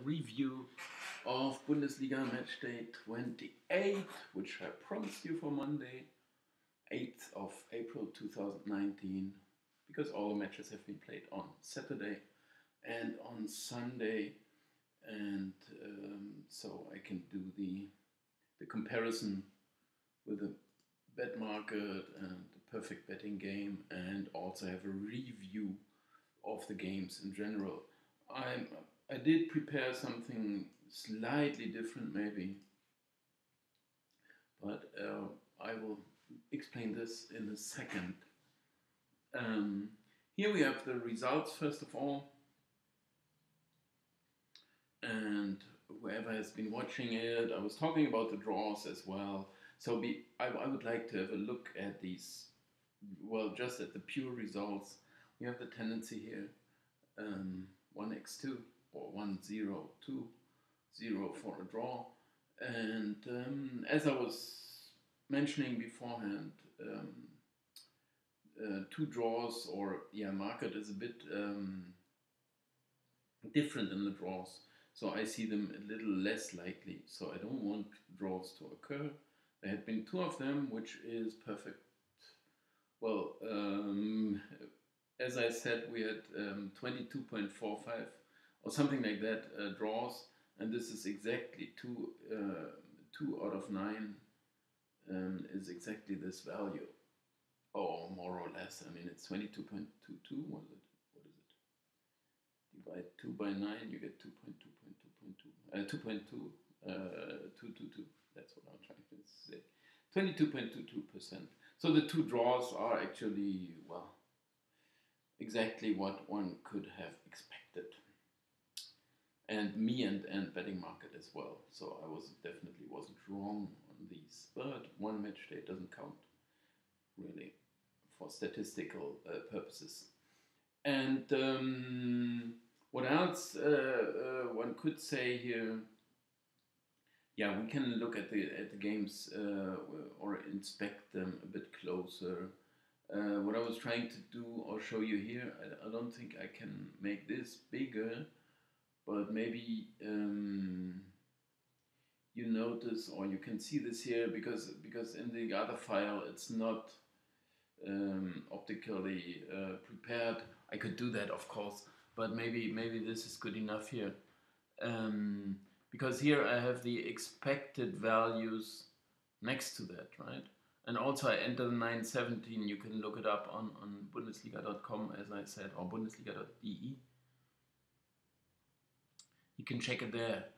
review of Bundesliga match day 28, which I promised you for Monday, 8th of April 2019, because all the matches have been played on Saturday and on Sunday, and so I can do the comparison with the bet market and the perfect betting game, and also have a review of the games in general. I did prepare something slightly different maybe, but I will explain this in a second. Here we have the results first of all, and whoever has been watching it, I was talking about the draws as well. So I would like to have a look at these, well, just at the pure results. We have the tendency here, 1x2 or 1-0-2-0 for a draw. And as I was mentioning beforehand, two draws, or market is a bit different in the draws. So I see them a little less likely. So I don't want draws to occur. There had been two of them, which is perfect. Well, as I said, we had 22.45 or something like that draws, and this is exactly 2 out of 9 is exactly this value, or more or less. I mean, it's 22.22. What is it? Divide 2 by 9, you get 2.2. 2.22. That's what I'm trying to say. 22.22%. So the two draws are actually, well, exactly what one could have expected. And me and betting market as well. So I definitely wasn't wrong on these. But one match day doesn't count, really, for statistical purposes. And what else one could say here? Yeah, we can look at the games or inspect them a bit closer. What I was trying to do or show you here, I don't think I can make this bigger, but maybe you notice, or you can see this here, because in the other file it's not optically prepared. I could do that, of course, but maybe this is good enough here. Because here I have the expected values next to that, right? And also I enter the 917. You can look it up on Bundesliga.com, as I said, or Bundesliga.de. You can check it there.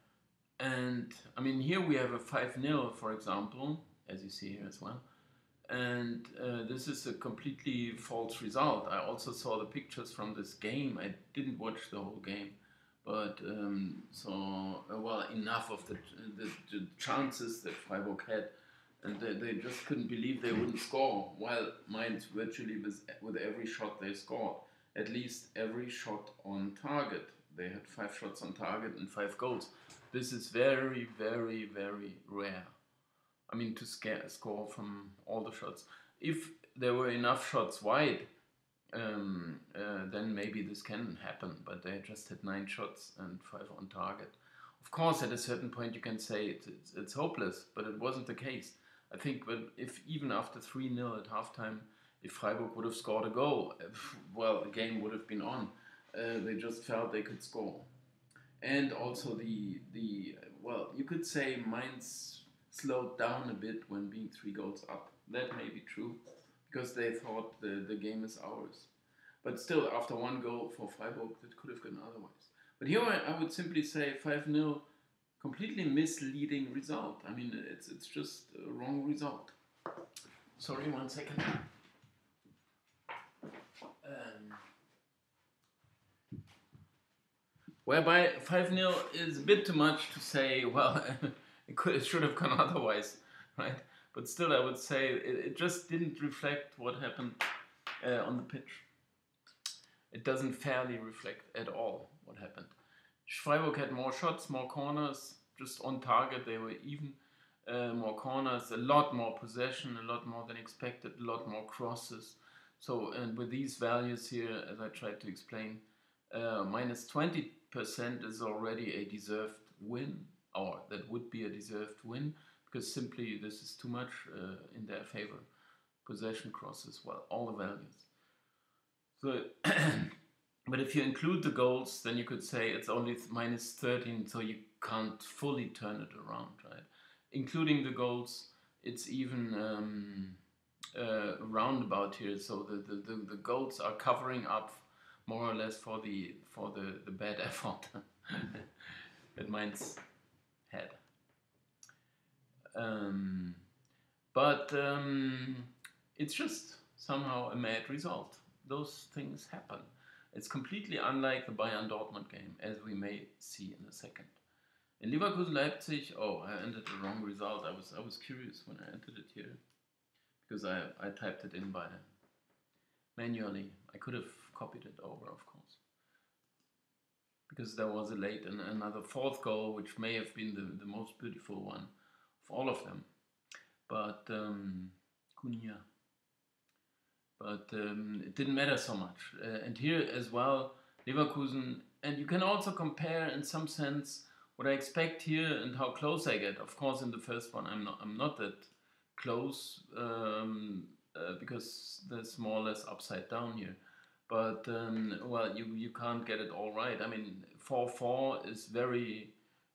And I mean, here we have a 5-0, for example, as you see here as well. And this is a completely false result. I also saw the pictures from this game. I didn't watch the whole game. But well, enough of the chances that Freiburg had, and they just couldn't believe they wouldn't score, while Mainz virtually with every shot they scored, at least every shot on target. They had 5 shots on target and 5 goals. This is very, very, very rare. I mean, to score from all the shots. If there were enough shots wide, then maybe this can happen, but they just had 9 shots and 5 on target. Of course, at a certain point you can say it's hopeless, but it wasn't the case. I think that if even after 3-0 at halftime, if Freiburg would have scored a goal, well, the game would have been on. They just felt they could score. And also well, you could say Mainz slowed down a bit when being 3 goals up. That may be true, because they thought the game is ours. But still, after 1 goal for Freiburg, that could have gone otherwise. But here I would simply say 5-0, completely misleading result. I mean, it's just a wrong result. Sorry, 1 second. Whereby 5-0 is a bit too much to say, well, it should have gone otherwise, right? But still, I would say it just didn't reflect what happened on the pitch. It doesn't fairly reflect at all what happened. Freiburg had more shots, more corners, just on target. They were even more corners, a lot more possession, a lot more than expected, a lot more crosses. So, and with these values here, as I tried to explain, minus 20% is already a deserved win, or that would be a deserved win, because simply this is too much in their favor. Possession crosses, well, all the values. So, but if you include the goals, then you could say it's only minus 13, so you can't fully turn it around, right? Including the goals, it's even roundabout here. So the goals are covering up more or less for the bad effort that Mainz had. But it's just somehow a mad result. Those things happen. It's completely unlike the Bayern-Dortmund game, as we may see in a second. In Leverkusen-Leipzig, oh, I entered the wrong result. I was curious when I entered it here, because I typed it in by manually. I could have copied it over, of course, because there was a late and another fourth goal, which may have been the most beautiful one of all of them. But Cunha. But it didn't matter so much. And here as well, Leverkusen, and you can also compare in some sense what I expect here and how close I get. Of course, in the first one, I'm not that close because there's more or less upside down here. But well, you can't get it all right. I mean, 4-4 is very,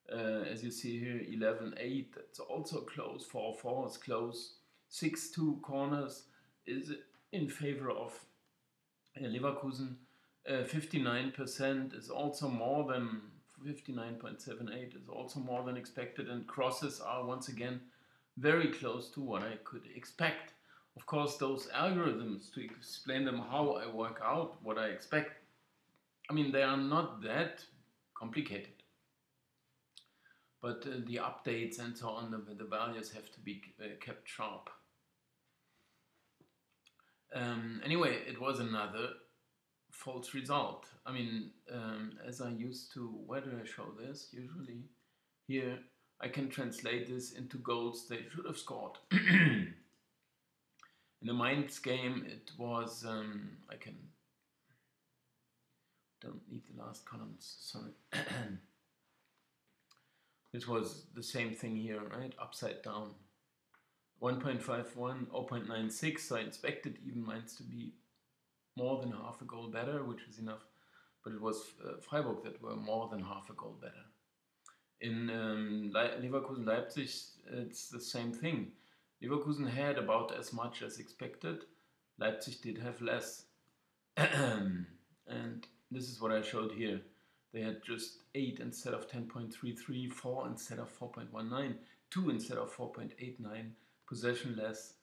as you see here, 11-8. It's also close. 4-4 is close. 6-2 corners is in favor of Leverkusen. 59% is also more than 59.78 is also more than expected, and crosses are once again very close to what I could expect. Of course, those algorithms, to explain them how I work out what I expect, I mean, they are not that complicated. But the updates and so on, the values have to be kept sharp. Anyway, it was another false result. I mean, as I used to, where do I show this? Usually here, I can translate this into goals they should have scored. In the Mainz game, it was, I don't need the last columns, sorry. This was the same thing here, right? Upside down. 1.51, 0.96, so I expected even Mainz to be more than half a goal better, which is enough. But it was Freiburg that were more than half a goal better. In Leverkusen-Leipzig, it's the same thing. Leverkusen had about as much as expected. Leipzig did have less. And this is what I showed here. They had just 8 instead of 10.33, 4 instead of 4.19, 2 instead of 4.89, possession less,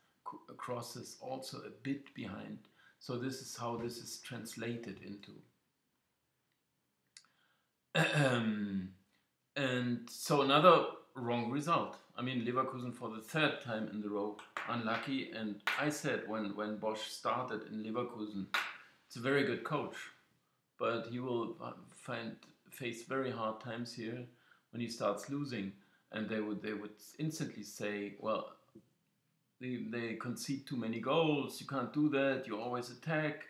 crosses also a bit behind. So this is how this is translated into. And so another wrong result. I mean, Leverkusen for the third time in the row, unlucky. And I said when Bosch started in Leverkusen, it's a very good coach, but he will face very hard times here when he starts losing. And they would instantly say, well, they concede too many goals, you can't do that, you always attack.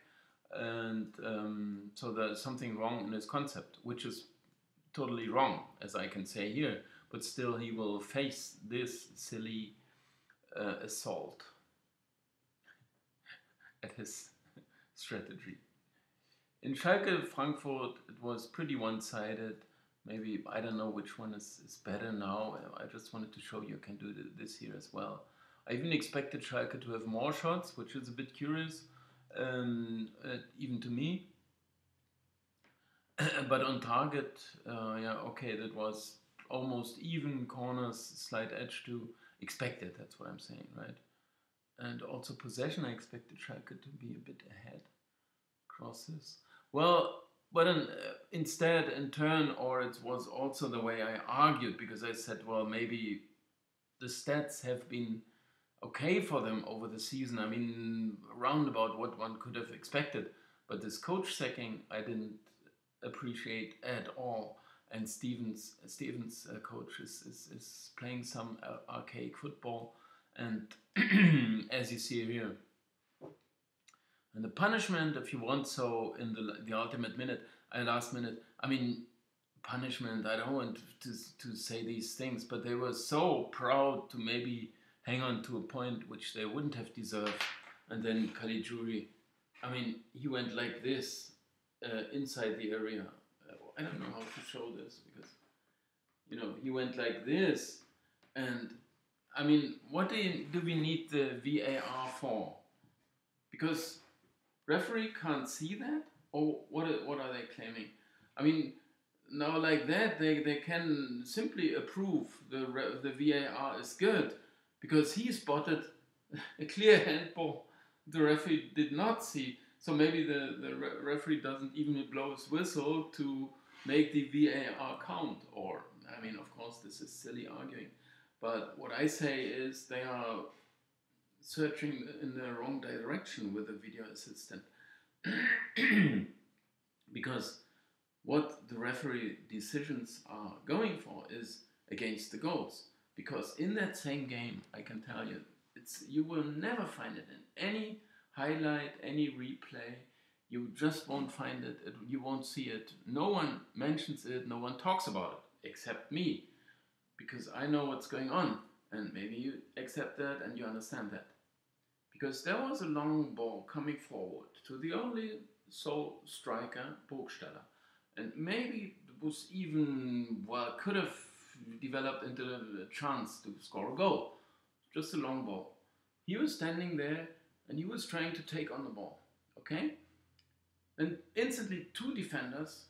And so there's something wrong in his concept, which is totally wrong, as I can say here. But still, he will face this silly assault at his strategy. In Schalke Frankfurt, it was pretty one-sided. Maybe, I don't know which one is better now. I just wanted to show you I can do this here as well. I even expected Schalke to have more shots, which is a bit curious, even to me. But on target, yeah, okay, that was almost even, corners, slight edge to expected, that's what I'm saying, right? And also possession, I expected Schalke to be a bit ahead. Crosses. Well, but instead, in turn, or it was also the way I argued, because I said, well, maybe the stats have been okay for them over the season. I mean, around about what one could have expected. But this coach sacking, I didn't appreciate at all. And Stevens' coach is playing some archaic football. And as you see here, and the punishment, if you want so, in the ultimate minute, at last minute. I mean, punishment. I don't want to say these things, but they were so proud to maybe hang on to a point which they wouldn't have deserved. And then Caligiuri, I mean, he went like this inside the area. I don't know how to show this because, you know, he went like this. And I mean, what do we need the VAR for? Because referee can't see that? Or what are they claiming? I mean, now like that, they can simply approve the VAR is good because he spotted a clear handball the referee did not see. So maybe the referee doesn't even blow his whistle to make the VAR count. Or, I mean, of course, this is silly arguing. But what I say is they are searching in the wrong direction with the video assistant. Because what the referee decisions are going for is against the goals. Because in that same game, I can tell you, you will never find it in any highlight, any replay. You just won't find it. You won't see it. No one mentions it. No one talks about it except me. Because I know what's going on. And maybe you accept that and you understand that. Because there was a long ball coming forward to the only sole striker, Burgstaller. And maybe it was even, well, could have developed into a chance to score a goal. Just a long ball. He was standing there and he was trying to take on the ball. Okay? And instantly 2 defenders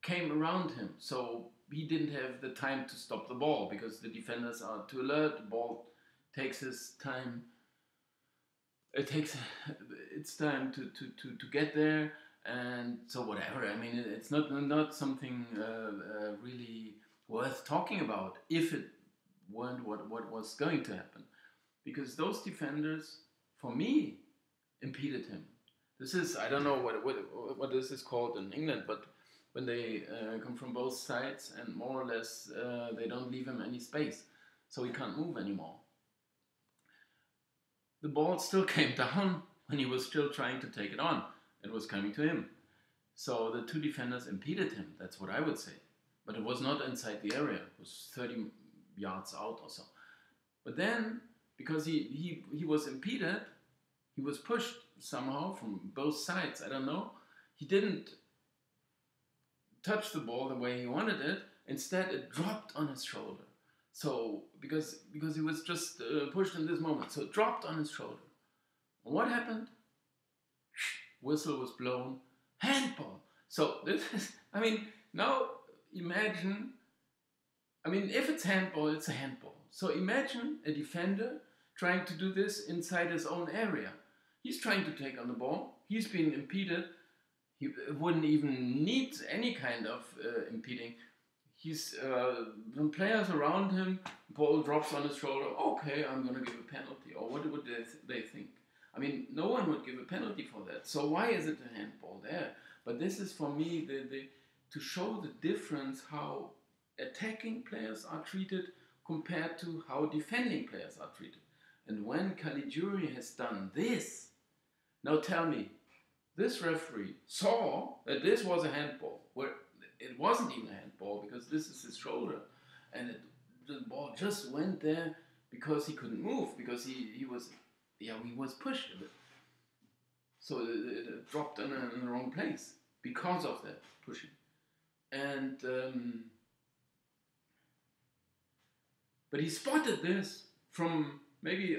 came around him. So he didn't have the time to stop the ball because the defenders are too alert. The ball takes his time. It's time to get there. And so whatever, I mean, it's not something really worth talking about if it weren't what was going to happen. Because those defenders, for me, impeded him. This is, I don't know what this is called in England, but when they come from both sides and more or less they don't leave him any space. So he can't move anymore. The ball still came down when he was still trying to take it on. It was coming to him. So the 2 defenders impeded him. That's what I would say. But it was not inside the area. It was 30 yards out or so. But then, because he was impeded, he was pushed somehow from both sides. I don't know. He didn't touch the ball the way he wanted it. Instead, it dropped on his shoulder. So, because he was just pushed in this moment. So it dropped on his shoulder. And what happened? Whistle was blown. Handball. So this is, I mean, now imagine, I mean, if it's handball, it's a handball. So imagine a defender trying to do this inside his own area. He's trying to take on the ball. He's being impeded. He wouldn't even need any kind of impeding. He's when players around him, ball drops on his shoulder. Okay, I'm going to give a penalty. Or what would they think? I mean, no one would give a penalty for that. So why is it a handball there? But this is for me to show the difference how attacking players are treated compared to how defending players are treated. And when Caligiuri has done this, now tell me, this referee saw that this was a handball, where it wasn't even a handball because this is his shoulder, and the ball just went there because he couldn't move, because he was pushed a bit. So it dropped in the wrong place because of that pushing. And but he spotted this from maybe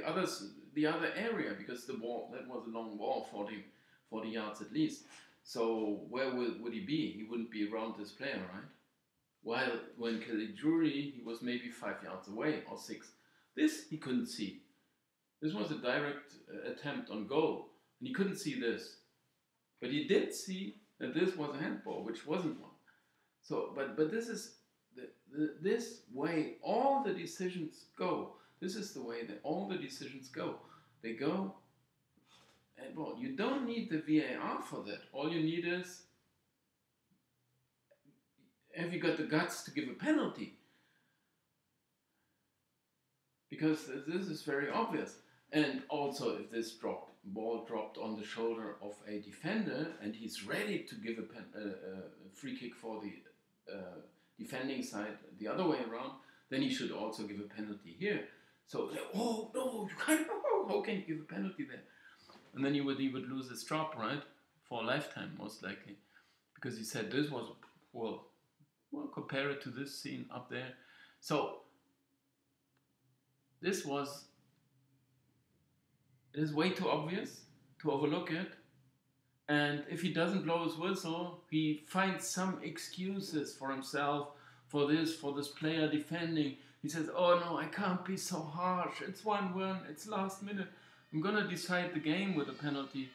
the other area, because the ball, that was a long ball, 40 yards at least. So where would he be? He wouldn't be around this player, right? While when Caligiuri, he was maybe 5 yards away or 6. This he couldn't see. This was a direct attempt on goal, and he couldn't see this. But he did see that this was a handball, which wasn't one. So, but this is this way all the decisions go. This is the way that all the decisions go. They go, and well, you don't need the VAR for that. All you need is, have you got the guts to give a penalty? Because this is very obvious. And also, if this dropped ball dropped on the shoulder of a defender and he's ready to give a free kick for the defending side the other way around, then he should also give a penalty here. So, oh no, you can't, how can you give a penalty there? And then he would lose his job, right? For a lifetime, most likely. Because he said this was, well, compare it to this scene up there. So, it is way too obvious to overlook it. And if he doesn't blow his whistle, he finds some excuses for himself, for this player defending. He says, oh no, I can't be so harsh. It's 1-1, it's last minute. I'm going to decide the game with a penalty,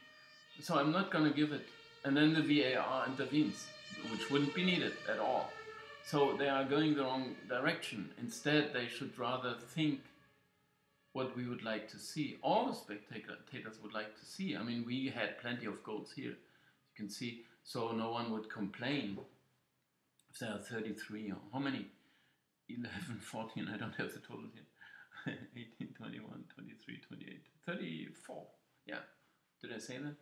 so I'm not going to give it. And then the VAR intervenes, which wouldn't be needed at all. So they are going the wrong direction. Instead, they should rather think what we would like to see. All the spectators would like to see. I mean, we had plenty of goals here, you can see, so no one would complain if there are 33 or how many? 11, 14, I don't have the total here. 18, 21, 23, 28, 34. Yeah, did I say that?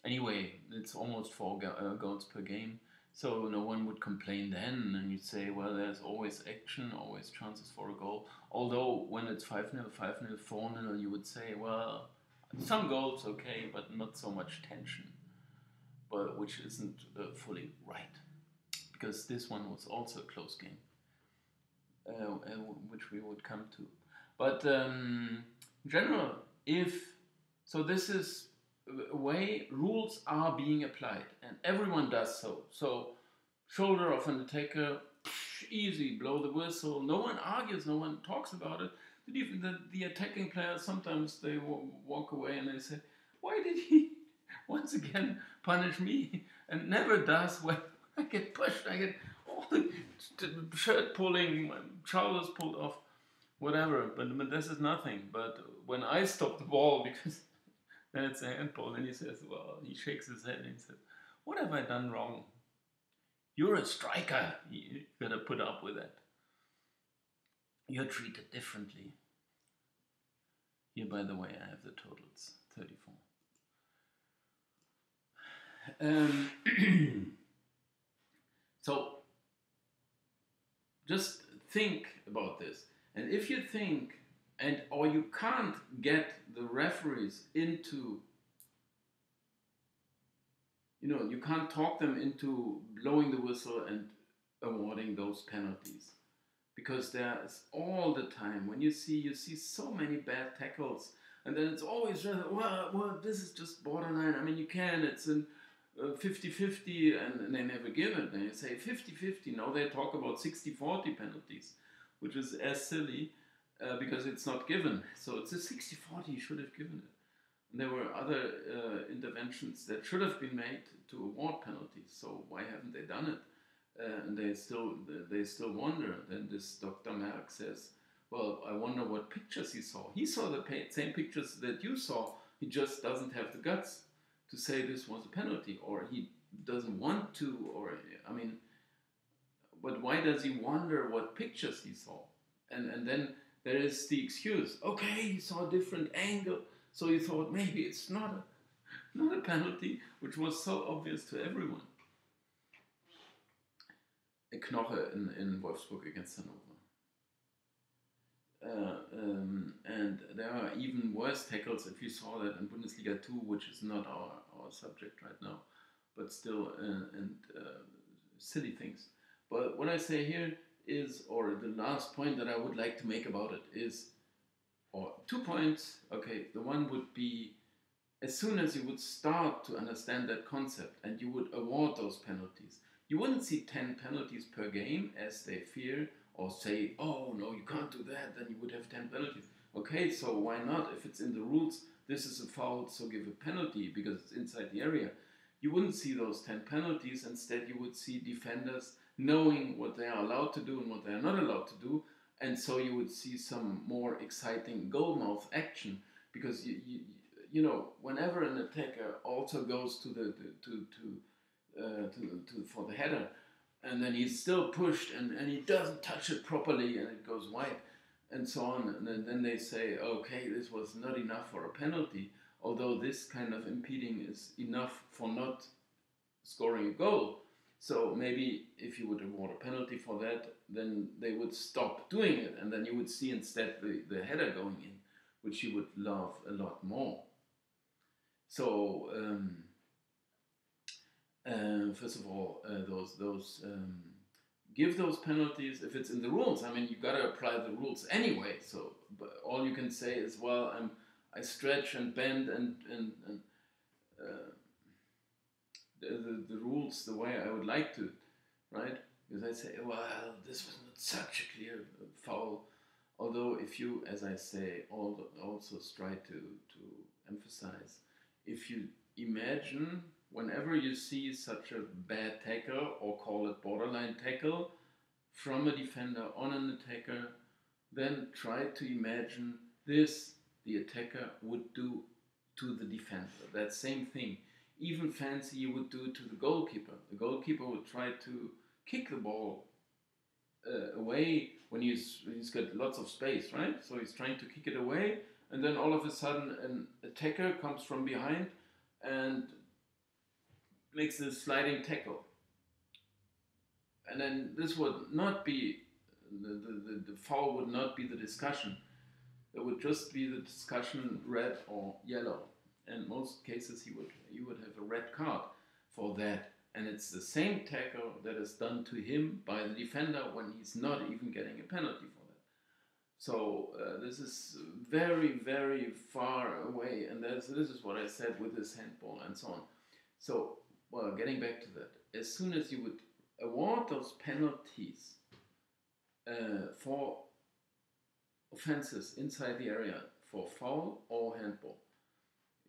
Anyway, it's almost 4 goals per game. So no one would complain then, and you'd say, well, there's always action, always chances for a goal. Although when it's 5-0, 5-0, 4-0, you would say, well, some goals okay, but not so much tension, but which isn't fully right, because this one was also a close game, which we would come to. But in general, this is a way rules are being applied, and everyone does so. So, shoulder of an attacker, easy, blow the whistle. No one argues, no one talks about it. Even the attacking players, sometimes they walk away and they say, why did he once again punish me? And never does. When I get pushed, I get all the shirt pulling, my trousers pulled off, whatever. But this is nothing. But when I stop the ball, because then it's a handball, and he says, well, he shakes his head and he says, what have I done wrong? You're a striker. You gotta put up with that. You're treated differently. Here, by the way, I have the totals, 34. So, just think about this. And if you think, or you can't get the referees into, you can't talk them into blowing the whistle and awarding those penalties. Because there's all the time, when you see so many bad tackles, and then it's always just, well, this is just borderline. I mean, it's in 50-50, and they never give it. And you say 50-50, now they talk about 60-40 penalties, which is as silly, because it's not given. So it's a 60-40, you should have given it. And there were other interventions that should have been made to award penalties, so why haven't they done it? And they still wonder. Then this Dr. Merck says, well, I wonder what pictures he saw. He saw the same pictures that you saw. He just doesn't have the guts to say this was a penalty, or he doesn't want to, but why does he wonder what pictures he saw? And then there is the excuse. Okay, he saw a different angle, so he thought maybe it's not a penalty, which was so obvious to everyone. A Knoche in Wolfsburg against Hannover. And there are even worse tackles, if you saw that in Bundesliga 2, which is not our subject right now, but still, silly things. But what I say here is, or the last point that I would like to make about it is, or 2 points, okay, the one would be, as soon as you would start to understand that concept and you would award those penalties, you wouldn't see 10 penalties per game as they fear, or say, oh no, you can't do that, then you would have 10 penalties. Okay, so why not? If it's in the rules, this is a foul, so give a penalty because it's inside the area. You wouldn't see those 10 penalties. Instead, you would see defenders knowing what they are allowed to do and what they are not allowed to do. And so you would see some more exciting goalmouth action, because you know, whenever an attacker also goes to for the header, and then he's still pushed and he doesn't touch it properly and it goes wide, and so on. And then they say, okay, this was not enough for a penalty, although this kind of impeding is enough for not scoring a goal. So maybe if you would award a penalty for that, then they would stop doing it, and then you would see instead the header going in, which you would love a lot more. So first of all, those give those penalties if it's in the rules. I mean, you got to apply the rules anyway. So but all you can say is, well, I stretch and bend and the rules the way I would like to, right? Because I say, well, this was not such a clear foul. Although if you, as I say, also try to emphasize, if you imagine whenever you see such a bad tackle, or call it borderline tackle, from a defender on an attacker, then try to imagine this the attacker would do to the defender. That same thing. Even fancy you would do to the goalkeeper. The goalkeeper would try to kick the ball away when he's got lots of space, right? So he's trying to kick it away, and then all of a sudden an attacker comes from behind and makes a sliding tackle. And then this would not be, the foul would not be the discussion. It would just be the discussion red or yellow. And in most cases you would have a red card for that. And it's the same tackle that is done to him by the defender when he's not even getting a penalty for that. So this is very, very far away. And this is what I said with this handball and so on. So, well, getting back to that, as soon as you would award those penalties for offenses inside the area for foul or handball,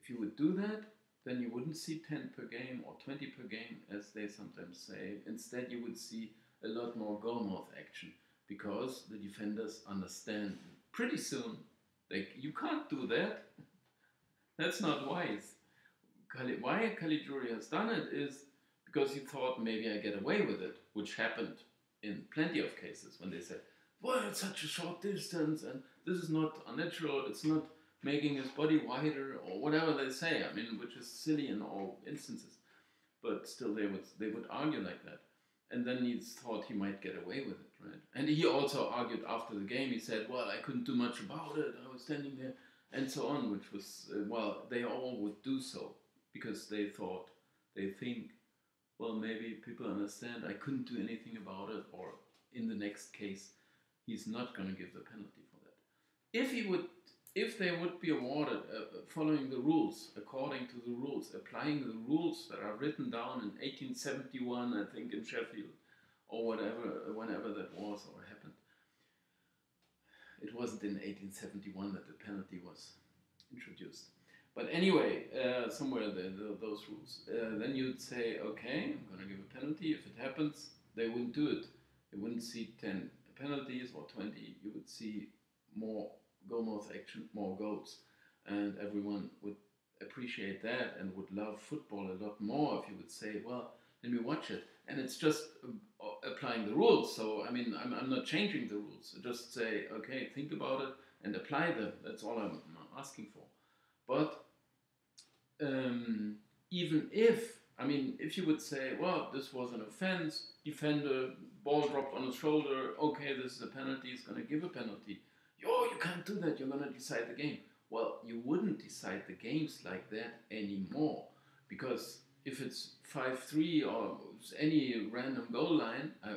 if you would do that, then you wouldn't see 10 per game or 20 per game, as they sometimes say. Instead, you would see a lot more goalmouth action, because the defenders understand pretty soon, like, you can't do that. That's not wise. Why Caligiuri has done it is because he thought maybe I get away with it, which happened in plenty of cases when they said, well, it's such a short distance and this is not unnatural, it's not making his body wider, or whatever they say, I mean, which is silly in all instances. But still they would argue like that. And then he thought he might get away with it, right? And he also argued after the game, he said, well, I couldn't do much about it, I was standing there, and so on, which was, well, they all would do so, because they think, well, maybe people understand I couldn't do anything about it, or in the next case, he's not going to give the penalty for that. If they would be awarded following the rules, according to the rules, applying the rules that are written down in 1871, I think, in Sheffield, or whatever, whenever that was or happened. It wasn't in 1871 that the penalty was introduced. But anyway, somewhere those rules. Then you'd say, okay, I'm going to give a penalty. If it happens, they wouldn't do it. They wouldn't see 10 penalties or 20. You would see more goalmouth action, more goals. And everyone would appreciate that and would love football a lot more if you would say, well, let me watch it. And it's just applying the rules. So, I mean, I'm not changing the rules. Just say, okay, think about it and apply them. That's all I'm asking for. But even if you would say, well, this was an offense, defender, ball dropped on his shoulder, okay, this is a penalty, he's going to give a penalty. You can't do that, you're going to decide the game. Well, you wouldn't decide the games like that anymore, because if it's 5-3 or any random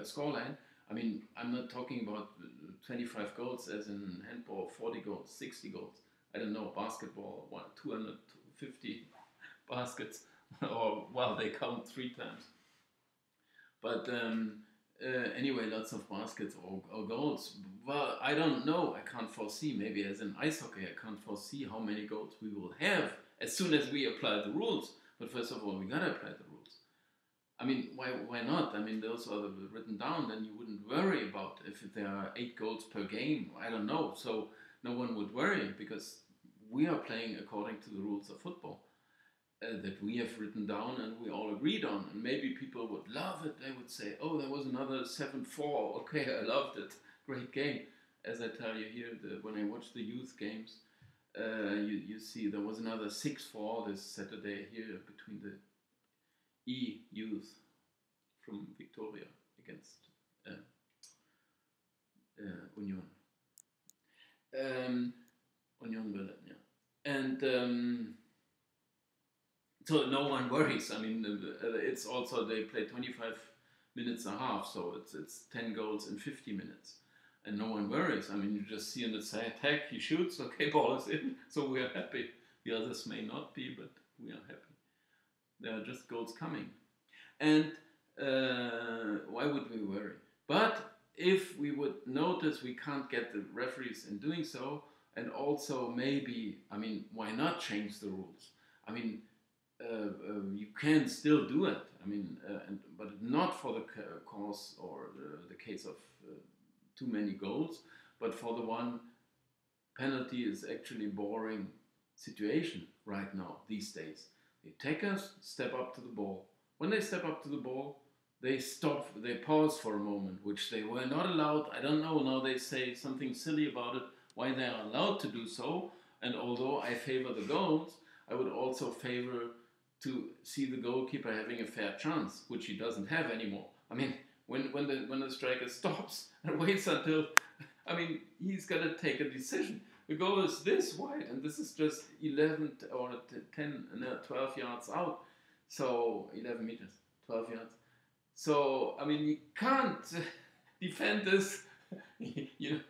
score line, I mean, I'm not talking about 25 goals as in handball, 40 goals, 60 goals. I don't know, basketball, 250 baskets, or, well, they count 3 times. But anyway, lots of baskets or goals. Well, I don't know, I can't foresee. Maybe as in ice hockey, I can't foresee how many goals we will have as soon as we apply the rules. But first of all, we gotta apply the rules. I mean, why not? I mean, those are written down, then you wouldn't worry about if there are 8 goals per game. I don't know. So no one would worry, because we are playing according to the rules of football that we have written down and we all agreed on. And maybe people would love it. They would say, oh, there was another 7-4. Okay, I loved it. Great game. as I tell you here, when I watch the youth games, you see there was another 6-4 this Saturday here between the youth from Victoria against uh, Union. Union Berlin, yeah. And so no one worries. I mean, it's also, they play 25 minutes and a half, so it's 10 goals in 50 minutes. And no one worries. I mean, you just see in the attack, he shoots, okay, ball is in, so we are happy. The others may not be, but we are happy. There are just goals coming. And why would we worry? But if we would notice we can't get the referees in doing so, and also maybe, I mean, why not change the rules? I mean, you can still do it. I mean, but not for the cause or the case of too many goals, but for the one penalty is actually boring situation right now these days. The attackers step up to the ball. When they step up to the ball, they stop, they pause for a moment, which they were not allowed. I don't know, now they say something silly about it, why they are allowed to do so. And although I favor the goals, I would also favor to see the goalkeeper having a fair chance, which he doesn't have anymore. I mean, when the striker stops and waits until, I mean, he's got to take a decision. The goal is this wide, and this is just 11 or 10, 12 yards out. So 11 meters, 12 yards. So, I mean, you can't defend this. You know,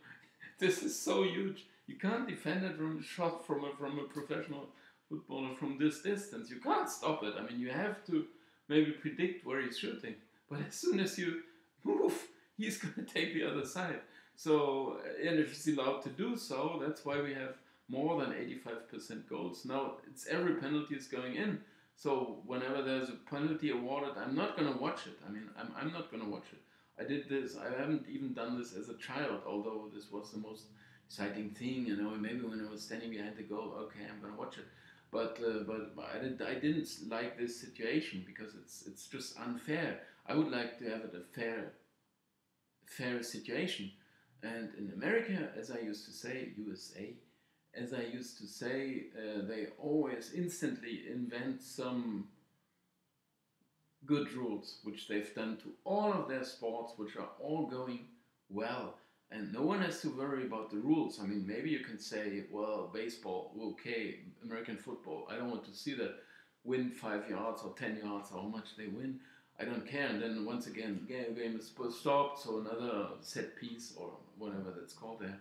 this is so huge. You can't defend it from a shot from a professional footballer from this distance. You can't stop it. I mean, you have to maybe predict where he's shooting. But as soon as you move, he's going to take the other side. So, and if he's allowed to do so, that's why we have more than 85% goals. Now, it's every penalty is going in. So whenever there's a penalty awarded, I'm not going to watch it. I mean, I'm not going to watch it. I did this. I haven't even done this as a child, although this was the most exciting thing. You know, maybe when I was standing behind the goal, okay, I'm going to watch it. But I didn't like this situation because it's just unfair. I would like to have it a fair situation. And in America, as I used to say, USA, as I used to say, they always instantly invent some good rules, which they've done to all of their sports, which are all going well. And no one has to worry about the rules. I mean, maybe you can say, well, baseball, okay, American football, I don't want to see that win 5 yards or 10 yards, how much they win. I don't care. And then once again, game is stopped, so another set piece or whatever that's called there.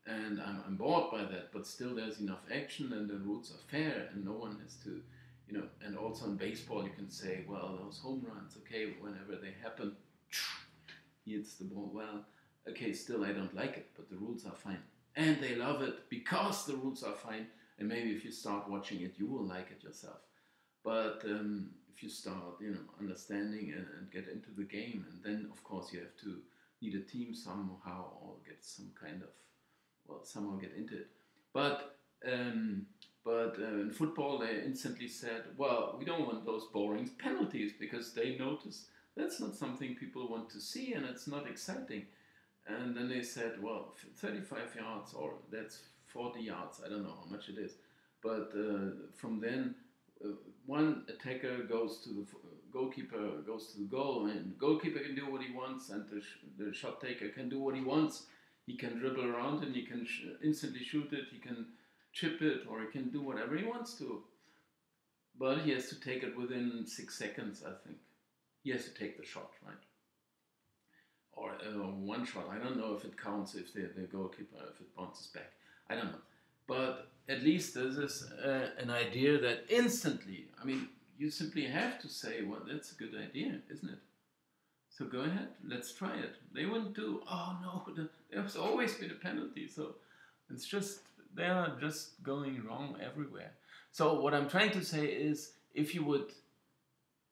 And I'm bored by that, but still there's enough action and the rules are fair and no one has to, you know, and also in baseball you can say, well, those home runs, okay, whenever they happen, he hits the ball well. Okay, still I don't like it, but the rules are fine. And they love it because the rules are fine, and maybe if you start watching it, you will like it yourself. But if you start, you know, understanding and get into the game, and then of course you have to need a team somehow or get some kind of, well, somehow get into it. But in football, they instantly said, well, we don't want those boring penalties because they notice that's not something people want to see and it's not exciting. And then they said, well, 35 yards or that's 40 yards. I don't know how much it is. But from then, one attacker goes to the goalkeeper, goes to the goal, and the goalkeeper can do what he wants and the shot taker can do what he wants. He can dribble around and he can instantly shoot it, he can chip it, or he can do whatever he wants to. But he has to take it within 6 seconds, I think. He has to take the shot, right? Or one shot. I don't know if it counts if the goalkeeper, if it bounces back. I don't know. But at least there's this, an idea that instantly, I mean, you simply have to say, well, that's a good idea, isn't it? So go ahead, let's try it. They wouldn't do, oh no, there's always been a penalty. So it's just, they are just going wrong everywhere. So what I'm trying to say is, if you would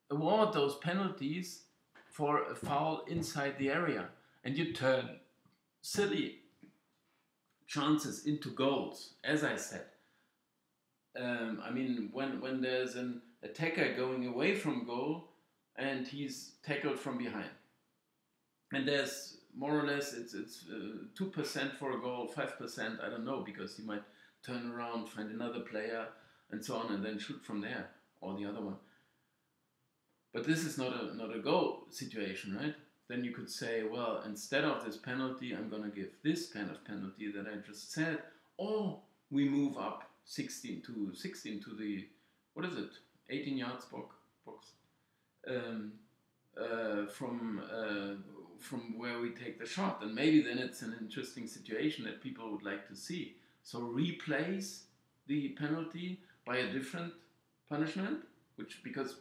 award those penalties for a foul inside the area, and you turn silly chances into goals, as I said. I mean, when there's an attacker going away from goal, and he's tackled from behind. And there's more or less it's 2% for a goal, 5%, I don't know, because he might turn around, find another player, and so on, and then shoot from there, or the other one. But this is not a goal situation, right? Then you could say, well, instead of this penalty, I'm going to give this kind of penalty that I just said, or we move up 16 to the, what is it, 18 yards box, from where we take the shot, and maybe then it's an interesting situation that people would like to see. So replace the penalty by a different punishment, which, because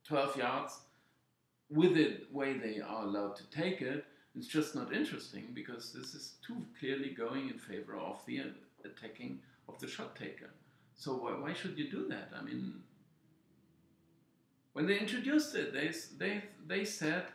12 yards with the way they are allowed to take it, it's just not interesting, because this is too clearly going in favor of the attacking of the shot taker. So why should you do that? I mean, when they introduced it, they said,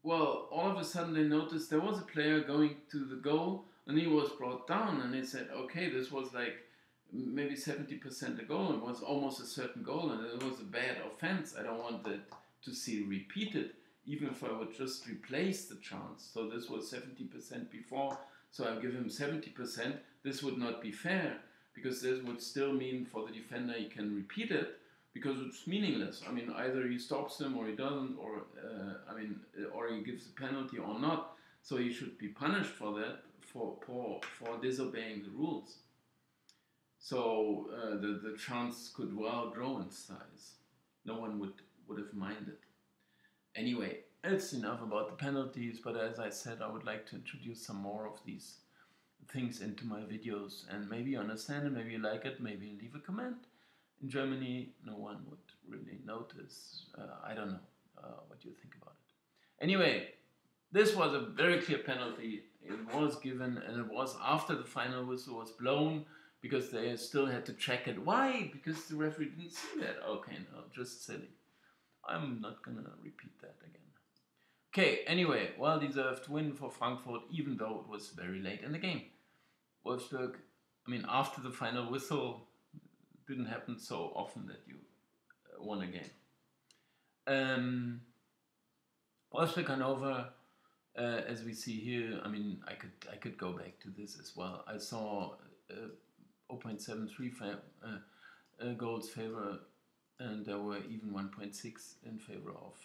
well, all of a sudden they noticed there was a player going to the goal and he was brought down, and they said, okay, this was like maybe 70% a goal, and was almost a certain goal, and it was a bad offense. I don't want that to see repeated, even if I would just replace the chance. So this was 70% before, so I give him 70%. This would not be fair, because this would still mean for the defender he can repeat it, because it's meaningless. I mean, either he stops him or he doesn't, or or he gives a penalty or not. So he should be punished for that, for disobeying the rules. So the chance could well grow in size. No one would have minded. Anyway, it's enough about the penalties, but as I said, I would like to introduce some more of these things into my videos, and maybe you understand it, maybe you like it, maybe leave a comment. In Germany, no one would really notice. I don't know what you think about it. Anyway, this was a very clear penalty. It was given, and it was after the final whistle was blown, because they still had to check it. Why? Because the referee didn't see that. Okay, no, just silly. I'm not gonna repeat that again. Okay, anyway, well-deserved win for Frankfurt, even though it was very late in the game. Wolfsburg, I mean, after the final whistle, didn't happen so often that you won a game. Wolfsburg Hanover, as we see here, I mean, I could go back to this as well. I saw 0.73 goals favor, and there were even 1.6 in favor of.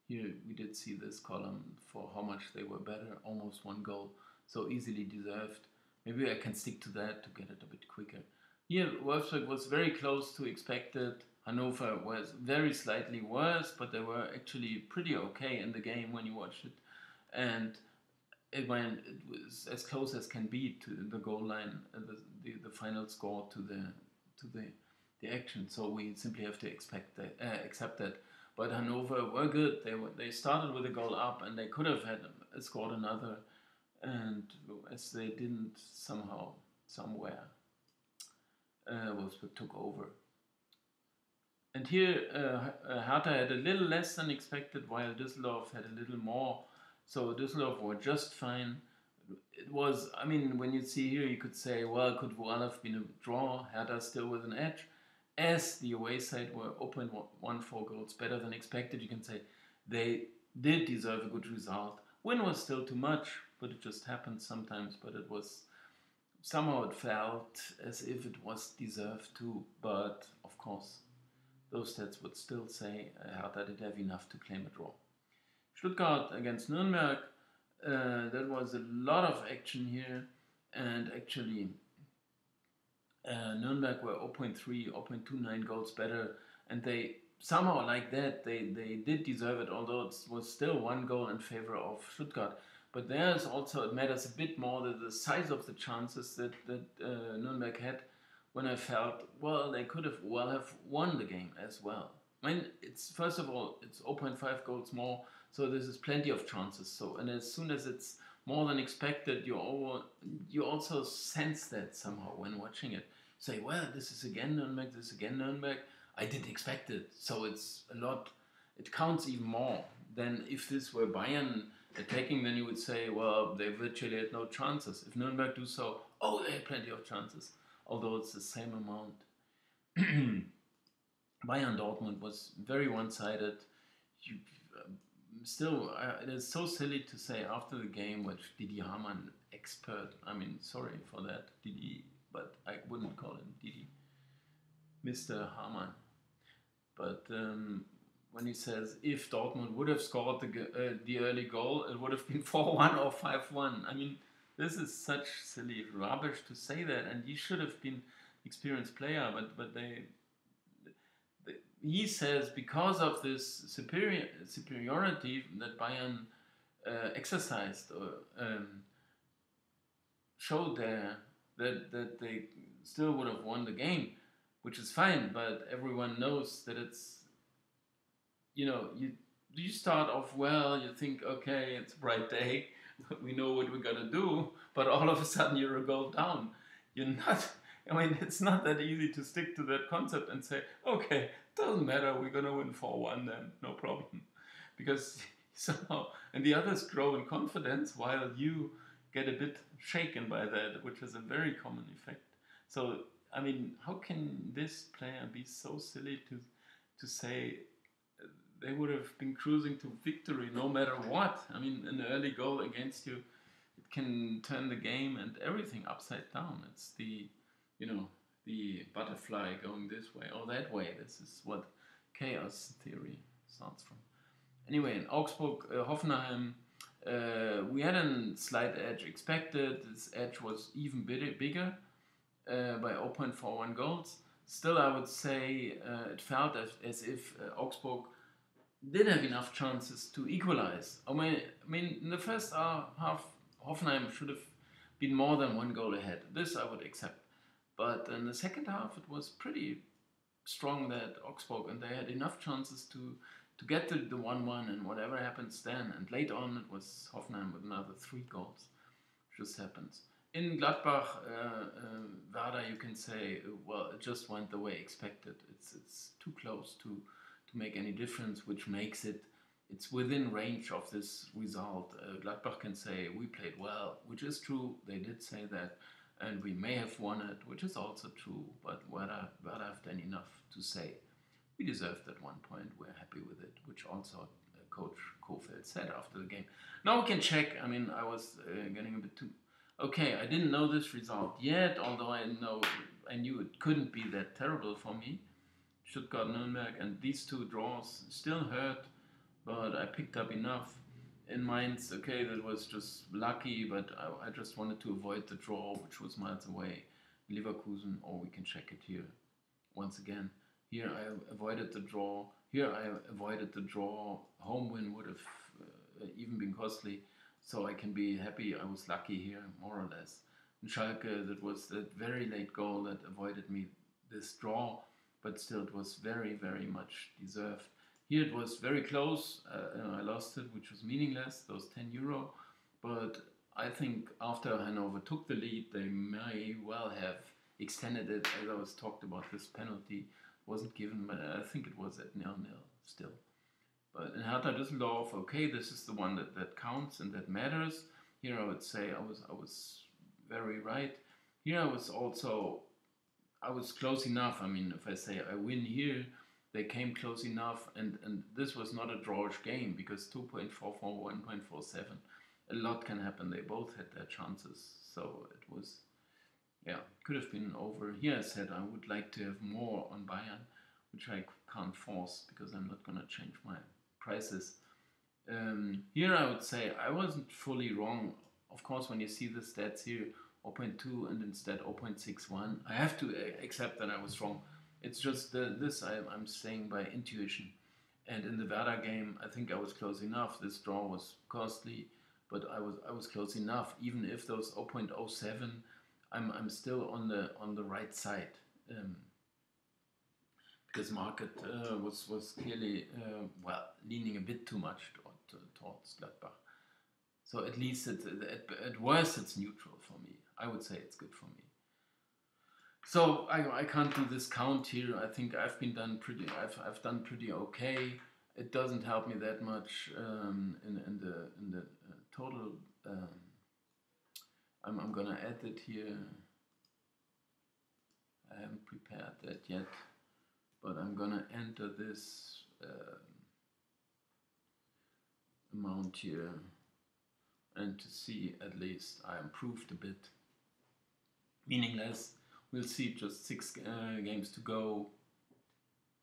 Here we did see this column for how much they were better, almost 1 goal, so easily deserved. Maybe I can stick to that to get it a bit quicker. Here Wolfsburg was very close to expected. Hanover was very slightly worse, but they were actually pretty okay in the game when you watched it, and it was as close as can be to the goal line, the final score to the action. So we simply have to accept that. But Hanover were good. They started with a goal up, and they could have scored another, and as they didn't, somewhere, Wolfsburg took over. And here Hertha had a little less than expected, while Düsseldorf had a little more. So Düsseldorf were just fine. It was, I mean, when you see here, you could say, well, could well have been a draw. Hertha still with an edge. As the away side were 0.14 goals better than expected, you can say they did deserve a good result. Win was still too much, but it just happens sometimes. But it was, somehow it felt as if it was deserved too. But of course, those stats would still say Hertha did have enough to claim a draw. Stuttgart against Nürnberg, there was a lot of action here, and actually Nürnberg were 0.3, 0.29 goals better, and they somehow, like that, they did deserve it, although it was still 1 goal in favor of Stuttgart. But there's also, it matters a bit more the size of the chances that Nürnberg had, when I felt, well, they could have won the game as well. I mean, it's, first of all, it's 0.5 goals more, so this is plenty of chances. So, and as soon as it's more than expected, you also sense that somehow when watching it. Say, well, this is again Nürnberg, this is again Nürnberg. I didn't expect it, so it's a lot. It counts even more than if this were Bayern attacking. Then you would say, well, they virtually had no chances. If Nürnberg do so, oh, they had plenty of chances. Although it's the same amount. Bayern Dortmund was very one-sided. still, it is so silly to say after the game, which Didi Hamann, expert, I mean, sorry for that, Didi, but I wouldn't call him Didi, Mr. Hamann. But when he says if Dortmund would have scored the early goal, it would have been 4-1 or 5-1. I mean, this is such silly rubbish to say that, and he should have been experienced player, but he says because of this superiority that Bayern exercised or showed there, that they still would have won the game, which is fine, but everyone knows that it's, you start off well, you think, okay, it's a bright day, we know what we're gonna do, but all of a sudden you're a goal down. You're not, it's not that easy to stick to that concept and say, okay, doesn't matter, we're gonna win 4-1 then, no problem. Because somehow, and the others grow in confidence while you get a bit shaken by that, which is a very common effect. So, how can this player be so silly to say they would have been cruising to victory no matter what? An early goal against you, it can turn the game and everything upside down. It's the butterfly going this way or that way. This is what chaos theory starts from. Anyway, in Augsburg, Hoffenheim, we had a slight edge expected. This edge was even bigger by 0.41 goals. Still, I would say it felt as if Augsburg did have enough chances to equalize. In the first half, Hoffenheim should have been more than 1 goal ahead. This I would accept. But in the second half, it was pretty strong that Augsburg, and they had enough chances to get to the 1-1, and whatever happens then. And late on, it was Hoffenheim with another 3 goals. Just happens. In Gladbach, Werder, you can say, well, it just went the way expected. It's too close to make any difference, which makes it's within range of this result. Gladbach can say, we played well, which is true. They did say that, and we may have won it, which is also true. But Werder have done enough to say, we deserved that 1 point, we're happy with it, which also Coach Kofeld said after the game. Now we can check. I was getting a bit too... Okay, I didn't know this result yet, although I knew it couldn't be that terrible for me. Stuttgart, Nürnberg, and these 2 draws still hurt, but I picked up enough. In Mainz, okay, that was just lucky, but I just wanted to avoid the draw, which was miles away. Leverkusen, or we can check it here. Once again, here I avoided the draw. Here I avoided the draw. Home win would have even been costly. So I can be happy I was lucky here, more or less. In Schalke, that was that very late goal that avoided me this draw, but still it was very, very much deserved. Here it was very close. I lost it, which was meaningless, those €10. But I think after Hanover took the lead, they may well have extended it. As I was talked about, this penalty wasn't given, but I think it was at 0-0 still. But in Hertha Düsseldorf, okay, this is the one that counts and that matters. Here I would say I was very right. Here I was close enough. If I say I win here, they came close enough, and this was not a drawish game because 2.44, 1.47, a lot can happen. They both had their chances, so it was, could have been over. Here I said I would like to have more on Bayern, which I can't force because I'm not going to change my prices. Here I would say I wasn't fully wrong. Of course, when you see the stats here, 0.2 and instead 0.61, I have to accept that I was wrong. It's just this I'm saying by intuition. And in the Werder game, I think I was close enough. This draw was costly, but I was close enough. Even if those 0.07, I'm still on the right side. Because market was clearly leaning a bit too much towards Gladbach. So at least at worst it's neutral for me. I would say it's good for me. So I can't do this count here. I think I've done pretty okay. It doesn't help me that much in the total. I'm gonna add it here. I haven't prepared that yet. But I'm gonna enter this amount here and to see at least I improved a bit. Meaningless. We'll see, just 6 games to go.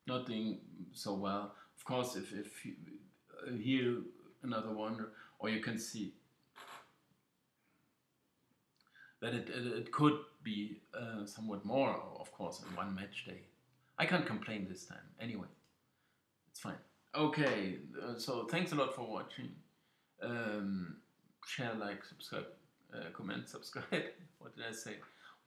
Not doing so well. Of course, if you, here another one, or you can see that it could be somewhat more, of course, in one match day. I can't complain this time. Anyway, it's fine. Okay, so thanks a lot for watching. Share, like, subscribe, comment, subscribe. What did I say?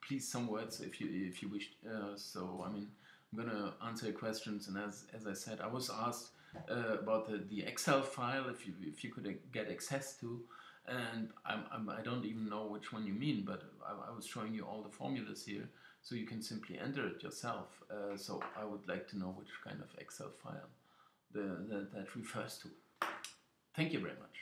Please, some words if you wish. So I mean, I'm gonna answer your questions, and as I said, I was asked about the Excel file if you could get access to, and I don't even know which one you mean, but I was showing you all the formulas here, so you can simply enter it yourself. So I would like to know which kind of Excel file that refers to. Thank you very much.